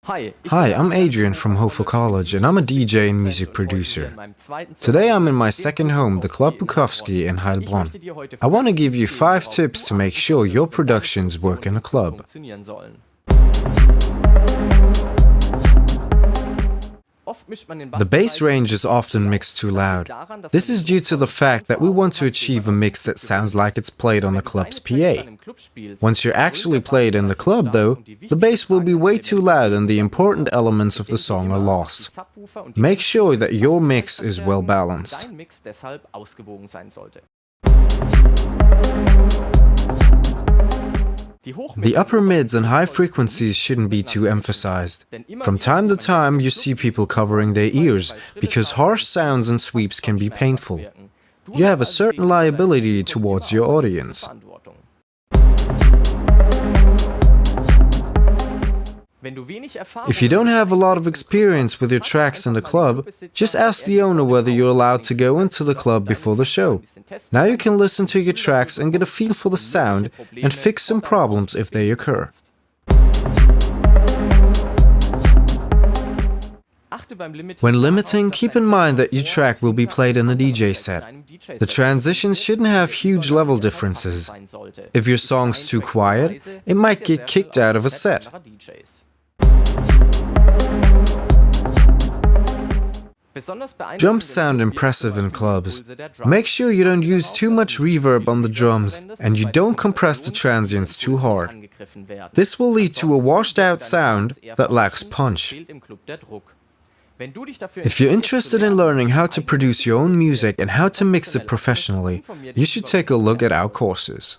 Hi, I'm Adrian from HOFA-College and I'm a DJ and music producer. Today I'm in my second home, the Club Bukowski in Heilbronn. I want to give you 5 tips to make sure your productions work in a club. The bass range is often mixed too loud. This is due to the fact that we want to achieve a mix that sounds like it's played on the club's PA. Once you're actually played in the club though, the bass will be way too loud and the important elements of the song are lost. Make sure that your mix is well balanced. The upper mids and high frequencies shouldn't be too emphasized. From time to time you see people covering their ears, because harsh sounds and sweeps can be painful. You have a certain liability towards your audience. If you don't have a lot of experience with your tracks in the club, just ask the owner whether you're allowed to go into the club before the show. Now you can listen to your tracks and get a feel for the sound and fix some problems if they occur. When limiting, keep in mind that your track will be played in a DJ set. The transitions shouldn't have huge level differences. If your song's too quiet, it might get kicked out of a set. Drums sound impressive in clubs. Make sure you don't use too much reverb on the drums and you don't compress the transients too hard. This will lead to a washed-out sound that lacks punch. If you're interested in learning how to produce your own music and how to mix it professionally, you should take a look at our courses.